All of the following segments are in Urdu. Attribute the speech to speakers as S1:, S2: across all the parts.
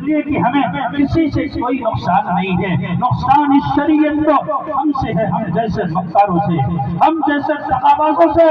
S1: لیے کہ ہمیں کسی سے کوئی نقصان نہیں ہے. نقصان اس شریعت کو ہم سے ہے, ہم جیسے مکاروں سے, ہم جیسے تقابازوں سے,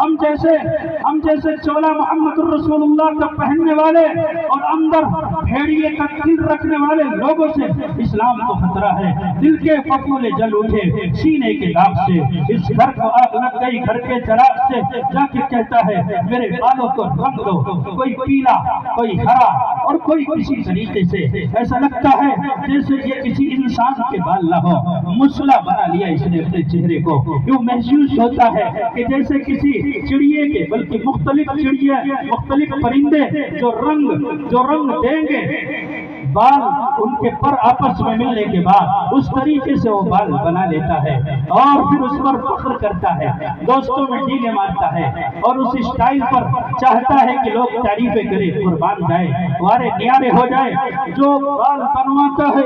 S1: ہم جیسے چولا محمد الرسول اللہ کا پہننے والے اور اندر بھیڑیے کا دل رکھنے والے لوگوں سے اسلام کو خطرہ ہے. دل کے پھپھولے جل اٹھے سینے کے داغ سے, اس گھر کو آگ لگ گئی گھر کے چراغ سے, جا کے کہتا ہے میرے بالوں کو رنگ دو, کوئی پیلا, کوئی ہرا اور کوئی کسی طریقے سے. ایسا لگتا ہے جیسے یہ کسی انسان کے بال نہ ہو, مسلح بنا لیا اس نے اپنے چہرے کو. یوں محسوس ہوتا ہے کہ جیسے کسی چڑیے کے, بلکہ مختلف چڑیے, مختلف پرندے جو رنگ دیں گے بال ان کے پر آپس میں ملنے کے بعد اس طریقے سے وہ بال بنا لیتا ہے اور پھر اس پر فخر کرتا ہے, دوستوں میں ڈیلے مارتا ہے اور اس اسٹائل پر چاہتا ہے کہ لوگ تعریفیں کریں, قربان جائے, وارے نیارے ہو جائے. جو بال بنواتا ہے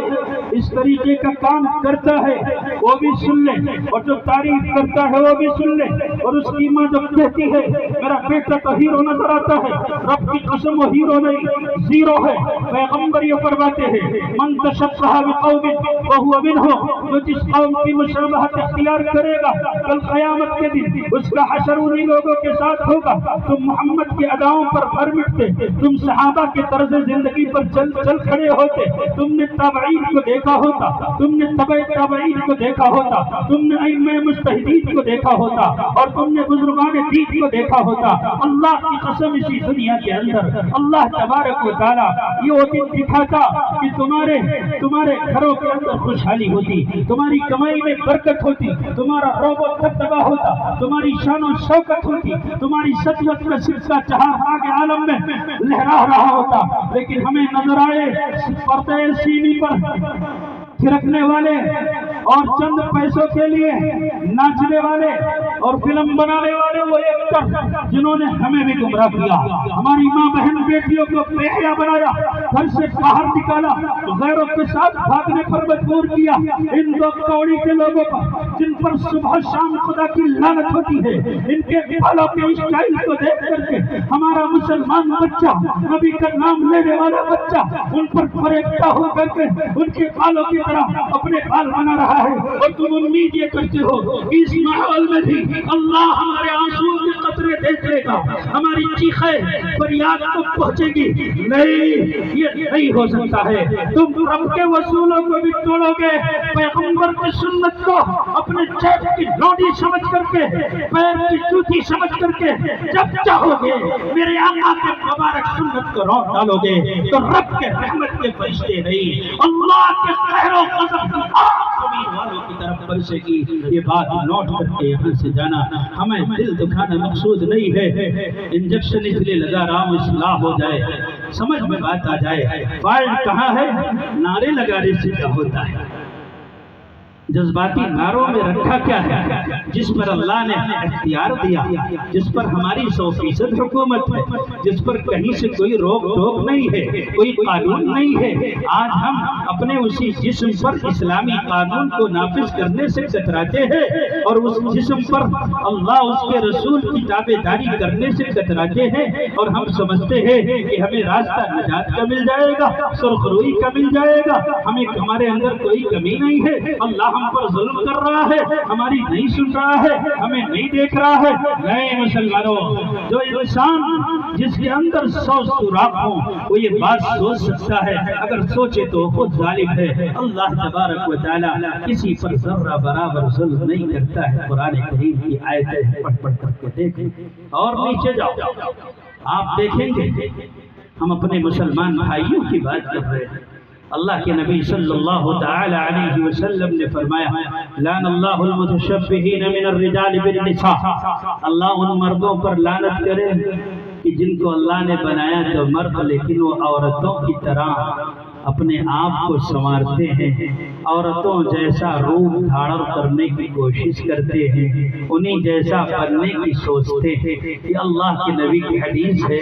S1: اس طریقے کا کام کرتا ہے وہ بھی سن لے, اور جو تعریف کرتا ہے وہ بھی سن لے. اور اس کی ماں جب کہتی ہے میرا بیٹا تو ہیرو نظر آتا ہے, رب کی قسم وہ ہیرو نہیں, زیرو ہے. پیغمبر یہ فرماتے ہیں من تشبہ بقوم وهو منهم, جو جس قوم کی مشابہت اختیار کرے گا کل قیامت کے دن اس کا حشر انہی لوگوں کے ساتھ ہوگا. تم محمد کی اداؤں پر بھر مٹتے, تم صحابہ کے طرز زندگی پر چل کھڑے ہوتے, تم نے تابعین کو دیکھا ہوتا, تم نے تبع تابعین کو دیکھا ہوتا, تم نے ائمہ مجتہدین کو دیکھا ہوتا, اور تم نے بزرگان دین کو دیکھا ہوتا. اللہ کی قسم اسی دنیا کے اندر اللہ تبارک و تعالی یہ دن دکھاتا کہ تمہارے گھروں کے اندر خوشحالی ہوتی, تمہاری کمائی میں برکت ہوتی, تمہارا روب و دبدبہ ہوتا, تمہاری شان و شوکت ہوتی, تمہاری سطوت کا سلسلہ چہار آگے عالم میں لہرا رہا ہوتا. لیکن ہمیں نظر آئے پردے سینی پر تھرکنے والے اور چند پیسوں کے لیے ناچنے والے اور فلم بنانے والے وہ ایکٹر جنہوں نے ہمیں بھی گمراہ کیا, ہماری ماں بہن بیٹیوں کو بے حیا بنایا, گھر سے باہر نکالا, غیروں کے ساتھ بھاگنے پر مجبور کیا. ان دو کوڑی کے لوگوں پر جن پر صبح شام خدا کی لعنت ہوتی ہے, ان کے بالوں کے اسٹائل کو دیکھ کر کے ہمارا مسلمان بچہ, نبی کا نام لینے والا بچہ ان پر فریفتہ ہو کر کے ان کے بالوں کی طرح اپنے بال بنا رہا ہے. اور تم امید یہ کرتے ہو اس ماحول میں بھی اللہ ہمارے آنسو کے قطرے دیکھ لے گا, ہماری چیخیں فریاد کو پہنچے گی. نہیں, یہ نہیں ہو سکتا ہے. تم رب کے وصولوں کو بھی توڑو گے, پیغمبر کی سنت کو اپنے جیب کی لوڈی سمجھ کر کے, پیر کی جوتی سمجھ کر کے جب چاہو گے میرے آقا کے مبارک سنت کو روک ڈالو گے تو رب کے رحمت کے فرشتے نہیں, اللہ کے قہر و غضب کی آگ زمین والوں کی طرف برسے گی. یہ بات نوٹ کر کے یہاں سے جانا, ہمیں دل دکھانا مقصود نہیں ہے. انجیکشن اس لیے لگا رہا ہوں اصلاح ہو جائے, سمجھ میں بات آ جائے. فائل کہاں ہے, نعرے لگانے سے کیا ہوتا ہے؟ جذباتی نعروں میں رکھا کیا ہے جس پر اللہ نے اختیار دیا, جس پر ہماری 100% حکومت ہے, جس پر کہیں سے کوئی روک ٹوک نہیں ہے, کوئی قانون نہیں ہے. آج ہم اپنے اسی جسم پر اسلامی قانون کو نافذ کرنے سے کتراتے ہیں, اور اس جسم پر اللہ اس کے رسول کی تابعداری کرنے سے کتراتے ہیں, اور ہم سمجھتے ہیں کہ ہمیں راستہ نجات کا مل جائے گا, سرخروئی کا مل جائے گا, ہمارے اندر کوئی کمی نہیں ہے. اللہ ہم پر ظلم کر رہا ہے, ہماری نہیں سن رہا ہے, ہمیں نہیں دیکھ رہا ہے. نہیں مسلمانوں, جو انسان جس کے اندر 100 سوراخ ہوں وہ یہ بات سوچ سکتا ہے, اگر سوچے تو خود ظالم ہے. اللہ تبارک و تعالی کسی پر ذرہ برابر ظلم نہیں کرتا ہے. قرآن کریم کی آیتیں پڑھ کر کے دیکھیں اور نیچے جاؤ, آپ دیکھیں گے ہم اپنے مسلمان بھائیوں کی بات کر رہے ہیں. اللہ کے نبی صلی اللہ تعالی علیہ وسلم نے فرمایا لعن اللہ المتشبہین من الرجال بالنساء, اللہ ان مردوں پر لعنت کرے کہ جن کو اللہ نے بنایا تو مرد لیکن وہ عورتوں کی طرح اپنے آپ کو سنوارتے ہیں, عورتوں جیسا روپ دھارن کرنے کی کوشش کرتے ہیں, انہیں جیسا بننے کی سوچتے ہیں. یہ اللہ کے نبی کی حدیث ہے.